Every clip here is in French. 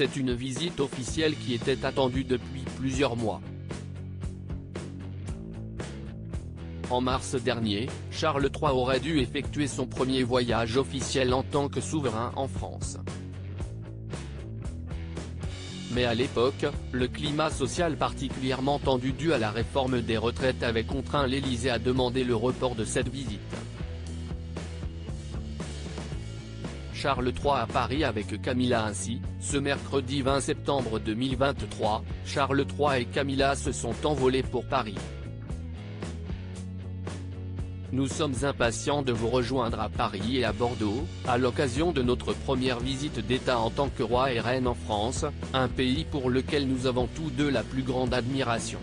C'est une visite officielle qui était attendue depuis plusieurs mois. En mars dernier, Charles III aurait dû effectuer son premier voyage officiel en tant que souverain en France. Mais à l'époque, le climat social particulièrement tendu dû à la réforme des retraites avait contraint l'Élysée à demander le report de cette visite. Charles III à Paris avec Camilla. Ainsi, ce mercredi 20 septembre 2023, Charles III et Camilla se sont envolés pour Paris. Nous sommes impatients de vous rejoindre à Paris et à Bordeaux, à l'occasion de notre première visite d'État en tant que roi et reine en France, un pays pour lequel nous avons tous deux la plus grande admiration.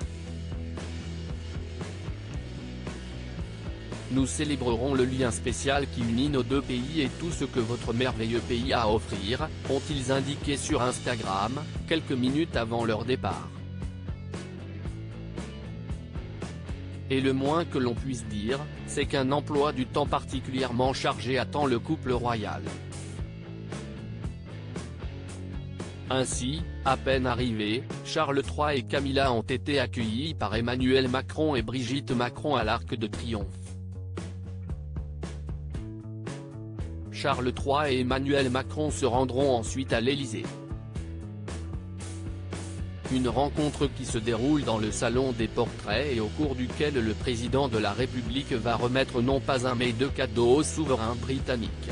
Nous célébrerons le lien spécial qui unit nos deux pays et tout ce que votre merveilleux pays a à offrir, ont-ils indiqué sur Instagram, quelques minutes avant leur départ. Et le moins que l'on puisse dire, c'est qu'un emploi du temps particulièrement chargé attend le couple royal. Ainsi, à peine arrivés, Charles III et Camilla ont été accueillis par Emmanuel Macron et Brigitte Macron à l'Arc de Triomphe. Charles III et Emmanuel Macron se rendront ensuite à l'Élysée. Une rencontre qui se déroule dans le salon des portraits et au cours duquel le président de la République va remettre non pas un mais deux cadeaux au souverain britannique.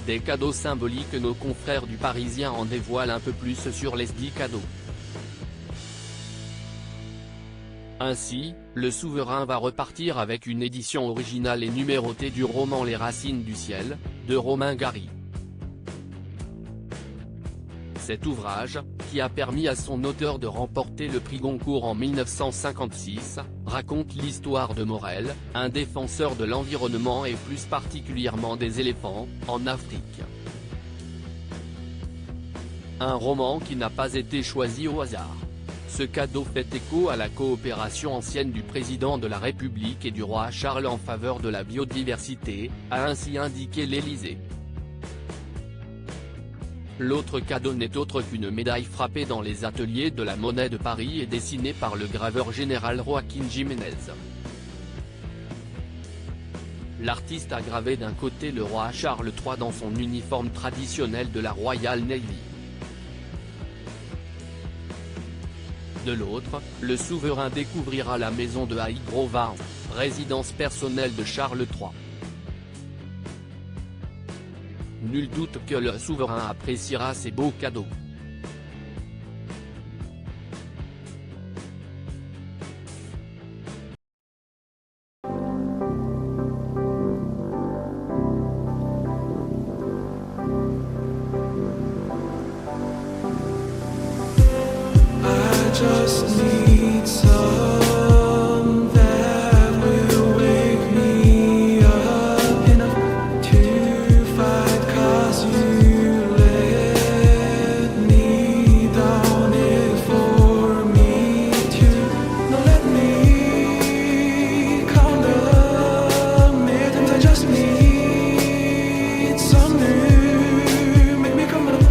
Des cadeaux symboliques. Nos confrères du Parisien en dévoilent un peu plus sur les dits cadeaux. Ainsi, le souverain va repartir avec une édition originale et numérotée du roman Les Racines du ciel, de Romain Gary. Cet ouvrage, qui a permis à son auteur de remporter le prix Goncourt en 1956, raconte l'histoire de Morel, un défenseur de l'environnement et plus particulièrement des éléphants, en Afrique. Un roman qui n'a pas été choisi au hasard. Ce cadeau fait écho à la coopération ancienne du président de la République et du roi Charles en faveur de la biodiversité, a ainsi indiqué l'Élysée. L'autre cadeau n'est autre qu'une médaille frappée dans les ateliers de la Monnaie de Paris et dessinée par le graveur général Joaquín Jiménez. L'artiste a gravé d'un côté le roi Charles III dans son uniforme traditionnel de la Royal Navy. De l'autre, le souverain découvrira la maison de Highgrove, résidence personnelle de Charles III. Nul doute que le souverain appréciera ces beaux cadeaux. I just need some that will wake me up enough to fight, 'cause you let me down it for me to. Now let me count the minutes. I just need some new, make me come up.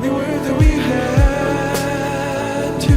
We were that we had to